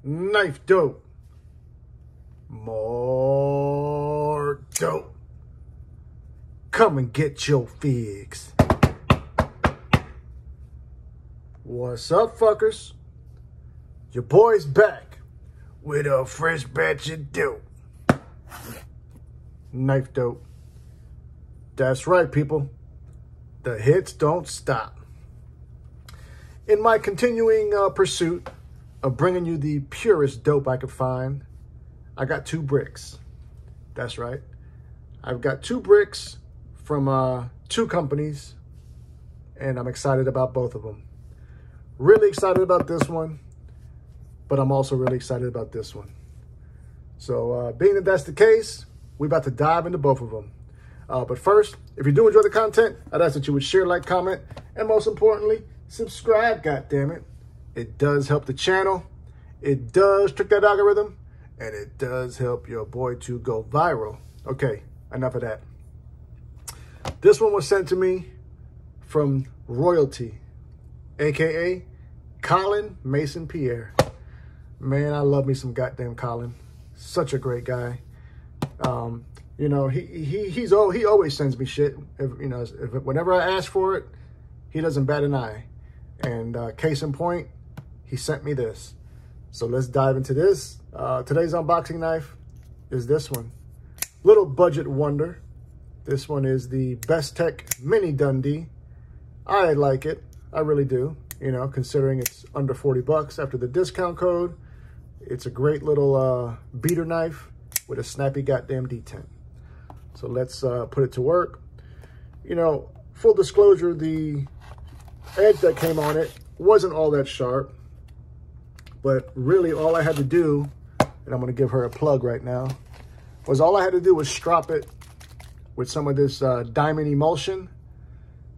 Knifedope. More dope. Come and get your figs. What's up, fuckers? Your boy's back with a fresh batch of dope. Knifedope. That's right, people. The hits don't stop. In my continuing pursuit of bringing you the purest dope I could find, I got 2 bricks. That's right. I've got 2 bricks from 2 companies, and I'm excited about both of them. Really excited about this one, but I'm also really excited about this one. So being that that's the case, we're about to dive into both of them. But first, if you do enjoy the content, I'd ask that you would share, like, comment, and most importantly, subscribe, goddammit. It does help the channel. It does trick that algorithm. And it does help your boy to go viral. Okay, enough of that. This one was sent to me from Royalty, a.k.a. Colin Mason Pierre. Man, I love me some goddamn Colin. Such a great guy. You know, he always sends me shit. Whenever I ask for it, he doesn't bat an eye. And case in point, he sent me this. So let's dive into this. Today's unboxing knife is this one. Little budget wonder. This one is the Best Tech Mini Dundee. I like it. I really do. You know, considering it's under 40 bucks after the discount code. It's a great little beater knife with a snappy goddamn detent. So let's put it to work. You know, full disclosure, the edge that came on it wasn't all that sharp. But really all I had to do, and I'm going to give her a plug right now, was all I had to do was strop it with some of this diamond emulsion.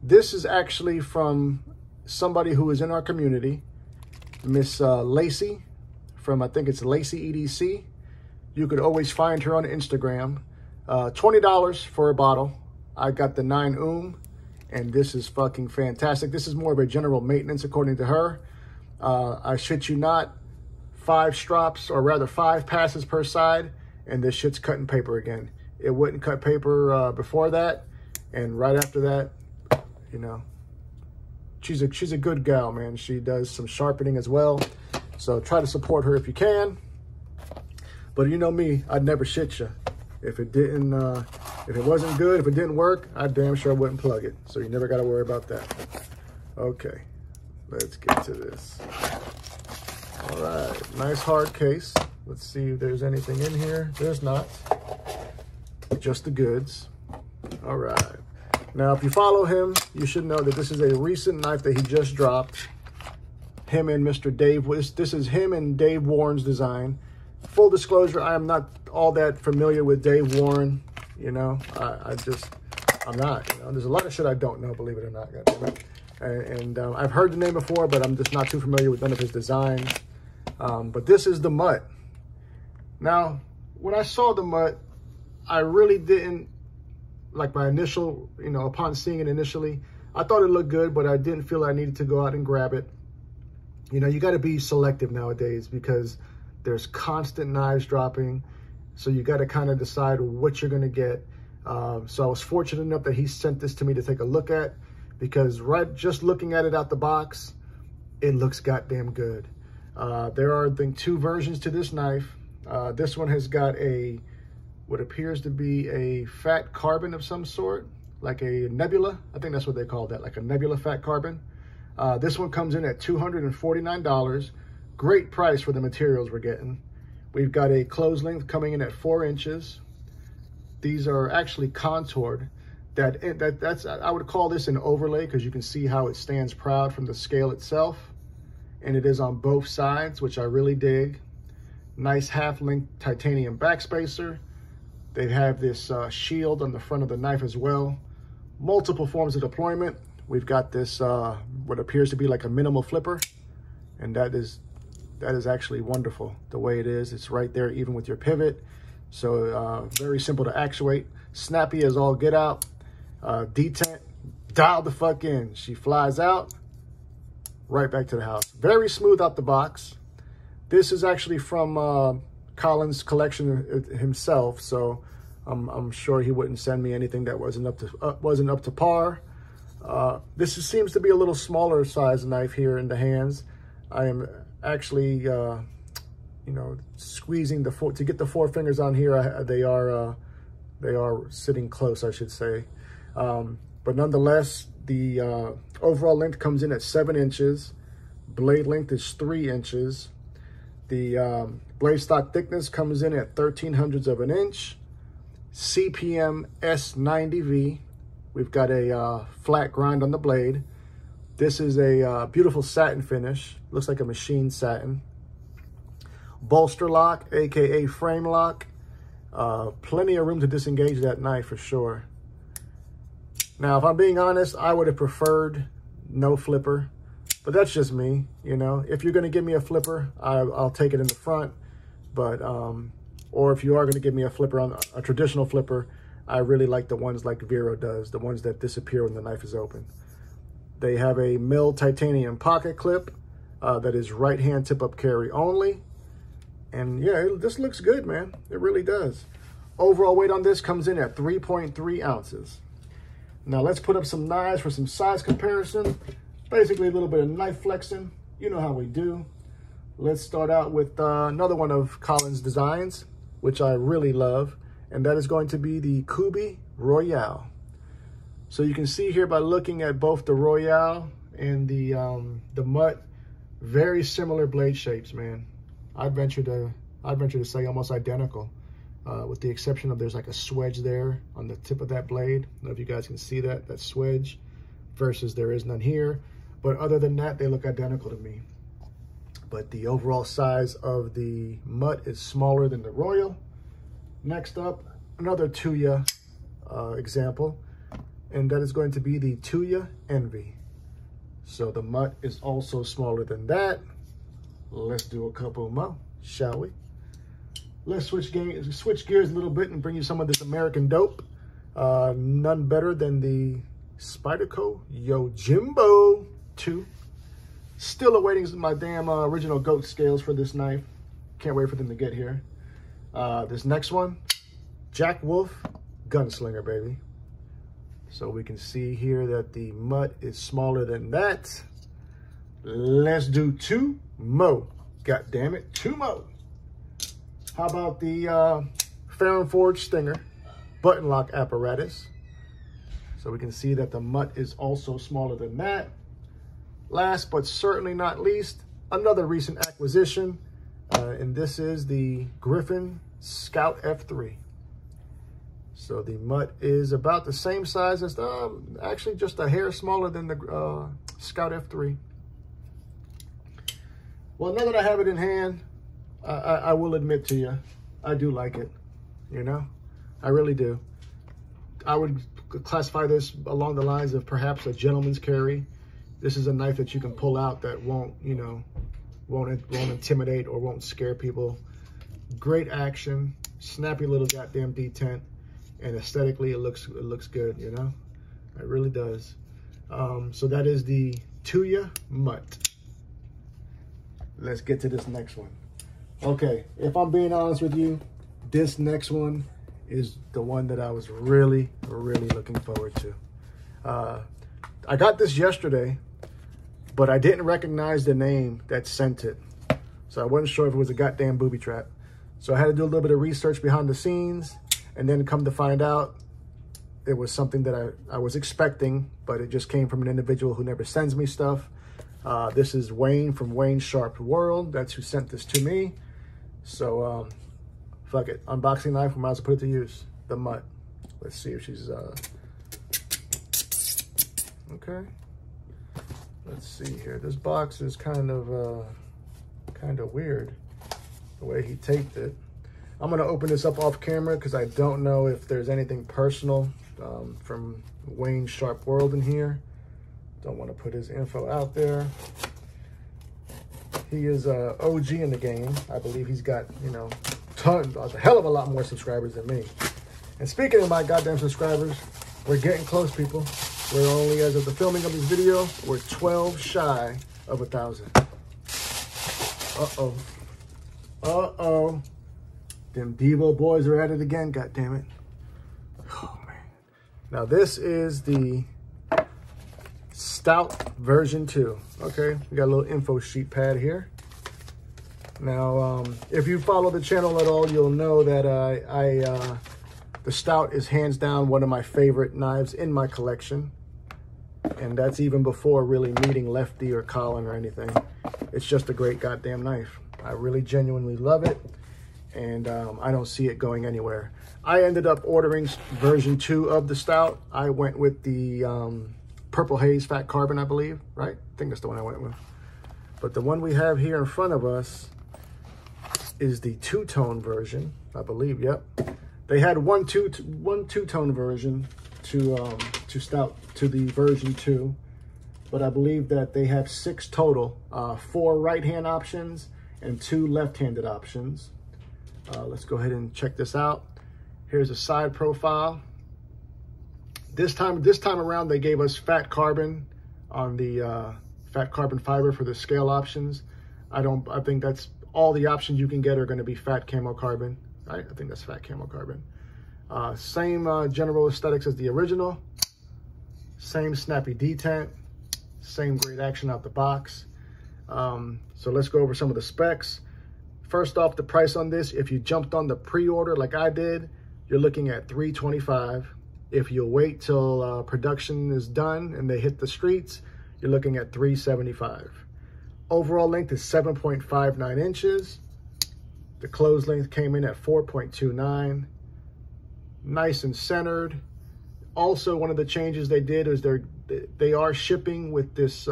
This is actually from somebody who is in our community, Miss Lacey, from I think it's Lacey EDC. You could always find her on Instagram. $20 for a bottle. I got the 9 ohm, and this is fucking fantastic. This is more of a general maintenance according to her. I shit you not, 5 strops, or rather 5 passes per side, and this shit's cutting paper again. It wouldn't cut paper before that, and right after that, you know, she's a good gal, man. She does some sharpening as well, so try to support her if you can. But you know me, I'd never shit you. If it didn't, if it wasn't good, if it didn't work, I damn sure wouldn't plug it. So you never got to worry about that. Okay, let's get to this. All right, nice hard case. Let's see if there's anything in here. There's not. Just the goods. All right. Now, if you follow him, you should know that this is a recent knife that he just dropped. Him and Mr. Dave. This is him and Dave Warren's design. Full disclosure, I am not all that familiar with Dave Warren. You know, I'm not. You know, there's a lot of shit I don't know, believe it or not. And I've heard the name before, but I'm just not too familiar with none of his designs. But this is the Mutt. Now, when I saw the Mutt, I really didn't, like my initial, you know, upon seeing it initially, I thought it looked good, but I didn't feel I needed to go out and grab it. You know, you got to be selective nowadays because there's constant knives dropping. So you got to kind of decide what you're going to get. So I was fortunate enough that he sent this to me to take a look at, because just looking at it out the box, it looks goddamn good. There are, I think, 2 versions to this knife. This one has got what appears to be a fat carbon of some sort, like a nebula. I think that's what they call that, like a nebula fat carbon. This one comes in at $249. Great price for the materials we're getting. We've got a close length coming in at 4 inches. These are actually contoured. That's I would call this an overlay, because you can see how it stands proud from the scale itself. And it is on both sides, which I really dig. Nice half-length titanium backspacer. They have this shield on the front of the knife as well. Multiple forms of deployment. We've got this, what appears to be like a minimal flipper. And that is actually wonderful the way it is. It's right there even with your pivot. So very simple to actuate. Snappy as all get out. Detent, dial the fuck in. She flies out, right back to the house. Very smooth out the box. This is actually from Colin's collection himself, so I'm sure he wouldn't send me anything that wasn't up to par. This seems to be a little smaller size knife here in the hands. I am actually, you know, squeezing to get the 4 fingers on here. They are sitting close, I should say. But nonetheless, the overall length comes in at 7 inches. Blade length is 3 inches. The blade stock thickness comes in at 0.13 of an inch. CPM S90V. We've got a flat grind on the blade. This is a beautiful satin finish. Looks like a machine satin. Bolster lock, aka frame lock. Plenty of room to disengage that knife for sure. Now, if I'm being honest, I would have preferred no flipper, but that's just me. You know, if you're going to give me a flipper, I'll take it in the front. But or if you are going to give me a flipper, on a traditional flipper, I really like the ones like Vero does, the ones that disappear when the knife is open. They have a milled titanium pocket clip that is right-hand tip-up carry only. And yeah, this looks good, man. It really does. Overall weight on this comes in at 3.3 ounces. Now let's put up some knives for some size comparison. Basically a little bit of knife flexing. You know how we do. Let's start out with another one of Colin's designs, which I really love. And that is going to be the Kubi Royale. So you can see here by looking at both the Royale and the Mutt, very similar blade shapes, man. I'd venture to say almost identical, with the exception of there's like a swedge there on the tip of that blade. I don't know if you guys can see that swedge, versus there is none here. But other than that, they look identical to me. But the overall size of the Mutt is smaller than the Royal. Next up, another Tuya example, and that is going to be the Tuya Envy. So the Mutt is also smaller than that. Let's do a couple more, shall we? Let's switch gears a little bit and bring you some of this American dope. None better than the Spyderco Yojimbo 2. Still awaiting my damn original goat scales for this knife. Can't wait for them to get here. This next one, Jack Wolf Gunslinger, baby. So we can see here that the Mutt is smaller than that. Let's do 2 more. God damn it, 2 more. How about the Farron Forge Stinger button lock apparatus? So we can see that the Mutt is also smaller than that. Last but certainly not least, another recent acquisition. And this is the Griffin Scout F3. So the Mutt is about the same size as actually just a hair smaller than the Scout F3. Well, now that I have it in hand, I will admit to you, I do like it. You know, I really do. I would classify this along the lines of perhaps a gentleman's carry. This is a knife that you can pull out that won't, you know, won't intimidate or won't scare people. Great action, snappy little goddamn detent, and aesthetically it looks good, you know. It really does. So that is the Tuya Mutt. Let's get to this next one. Okay, if I'm being honest with you, this next one is the one that I was really looking forward to. I got this yesterday, but I didn't recognize the name that sent it. So I wasn't sure if it was a goddamn booby trap. So I had to do a little bit of research behind the scenes, and then come to find out it was something that I was expecting, but it just came from an individual who never sends me stuff. This is Wayne from Wayne Sharp World. That's who sent this to me. So fuck it, unboxing knife, we might as well put it to use. The Mutt. Let's see if she's okay. Let's see here. This box is kind of weird, the way he taped it. I'm gonna open this up off camera because I don't know if there's anything personal from Wayne Sharp World in here. Don't want to put his info out there. He is a OG in the game. I believe he's got, you know, a hell of a lot more subscribers than me. And speaking of my goddamn subscribers, we're getting close, people. We're only, as of the filming of this video, we're 12 shy of 1,000. Uh-oh. Uh-oh. Them Devo boys are at it again. God damn it. Oh, man. Now, this is the Stout version 2. Okay, we got a little info sheet pad here. Now, if you follow the channel at all, you'll know that the Stout is hands down one of my favorite knives in my collection. And that's even before really meeting Lefty or Colin or anything. It's just a great goddamn knife. I really genuinely love it. And I don't see it going anywhere. I ended up ordering version 2 of the Stout. I went with the Purple Haze Fat Carbon, I believe, right? I think that's the one I went with. But the one we have here in front of us is the two-tone version, I believe. Yep. They had one two-tone version to Stout, to the version 2, but I believe that they have 6 total, 4 right-hand options and 2 left-handed options. Let's go ahead and check this out. Here's a side profile. This time around, they gave us fat carbon on the fat carbon fiber for the scale options. I think that's all the options you can get are going to be fat camo carbon, right? I think that's fat camo carbon. Same general aesthetics as the original. Same snappy detent. Same great action out the box. So let's go over some of the specs. First off, the price on this, if you jumped on the pre-order like I did, you're looking at $325. If you wait till production is done and they hit the streets, you're looking at $375. Overall length is 7.59 inches. The closed length came in at 4.29. Nice and centered. Also, one of the changes they did is they are shipping with this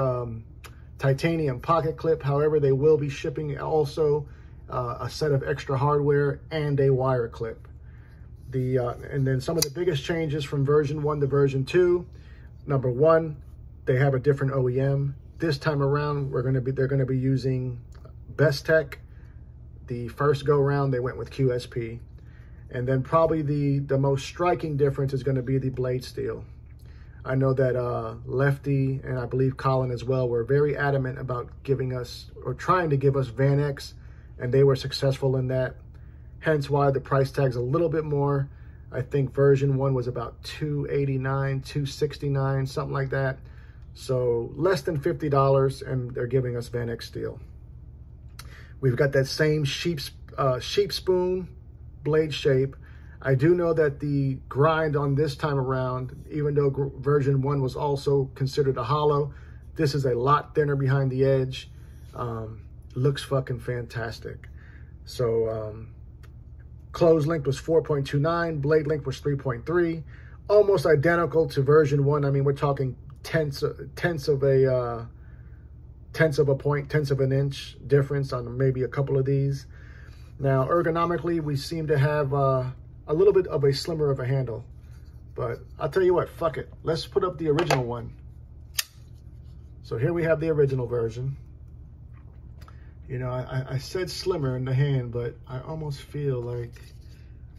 titanium pocket clip. However, they will be shipping also a set of extra hardware and a wire clip. And then some of the biggest changes from version 1 to version 2. Number 1, they have a different OEM. This time around, they're gonna be using Best Tech. The first go around, they went with QSP. And then probably the most striking difference is gonna be the blade steel. I know that Lefty and I believe Colin as well were very adamant about giving us, or trying to give us Van X, and they were successful in that. Hence why the price tag's a little bit more. I think version 1 was about $289, $269, something like that. So less than $50, and they're giving us Van X steel. We've got that same sheep spoon blade shape. I do know that the grind on this time around, even though version 1 was also considered a hollow, this is a lot thinner behind the edge. Looks fucking fantastic. So closed length was 4.29, blade length was 3.3, almost identical to version 1. I mean, we're talking tenths of a point, tenths of an inch difference on maybe a couple of these. Now, ergonomically, we seem to have a little bit of a slimmer of a handle, but I'll tell you what, fuck it. Let's put up the original one. So here we have the original version. You know, I said slimmer in the hand, but I almost feel like,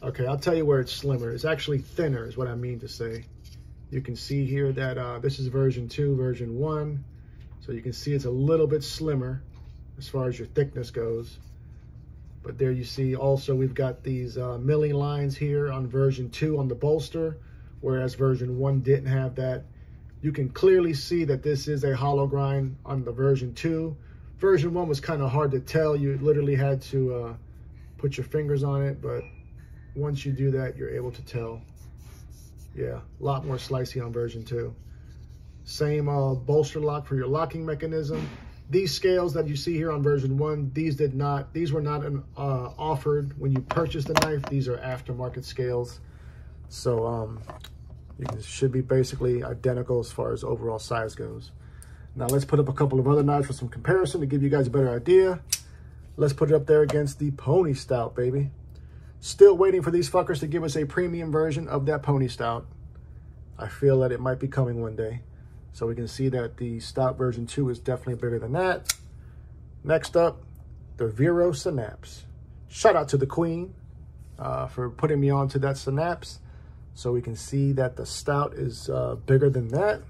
okay, I'll tell you where it's slimmer. It's actually thinner is what I mean to say. You can see here that this is version 2, version 1. So you can see it's a little bit slimmer as far as your thickness goes. But there you see also we've got these milling lines here on version 2 on the bolster, whereas version 1 didn't have that. You can clearly see that this is a hollow grind on the version 2. Version 1 was kind of hard to tell. You literally had to put your fingers on it, but once you do that, you're able to tell. Yeah, a lot more slicey on version 2. Same bolster lock for your locking mechanism. These scales that you see here on version 1, these were not offered when you purchased the knife. These are aftermarket scales. So should be basically identical as far as overall size goes. Now let's put up a couple of other knives for some comparison to give you guys a better idea. Let's put it up there against the Pony Stout, baby. Still waiting for these fuckers to give us a premium version of that Pony Stout. I feel that it might be coming one day. So we can see that the Stout version 2 is definitely bigger than that. Next up, the Vero Synapse. Shout out to the Queen for putting me on to that Synapse. So we can see that the Stout is bigger than that.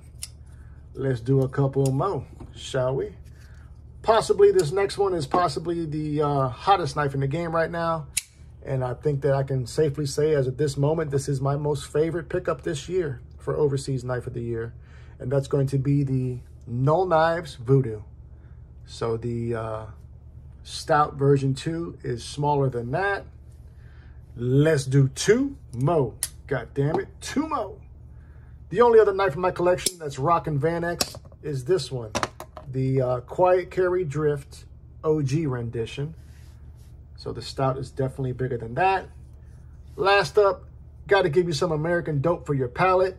Let's do a couple more, shall we? Possibly this next one is possibly the hottest knife in the game right now. And I think that I can safely say, as of this moment, this is my most favorite pickup this year for Overseas Knife of the Year. And that's going to be the Null Knives Voodoo. So the stout version 2 is smaller than that. Let's do 2 more. God damn it, 2 more. The only other knife in my collection that's rocking Van X is this one. The Quiet Carry Drift OG rendition. So the stout is definitely bigger than that. Last up, got to give you some American dope for your palate.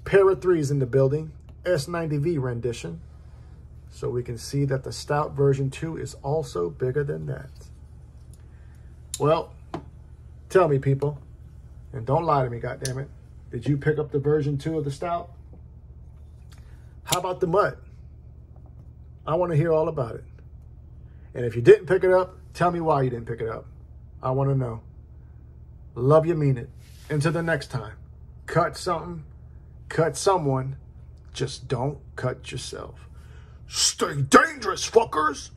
Pair of 3s in the building. S90V rendition. So we can see that the stout version 2 is also bigger than that. Well, tell me, people, and don't lie to me, goddammit. Did you pick up the version 2 of the stout? How about the Mutt? I want to hear all about it. And if you didn't pick it up, tell me why you didn't pick it up. I want to know. Love you, mean it. Until the next time, cut something, cut someone, just don't cut yourself. Stay dangerous, fuckers!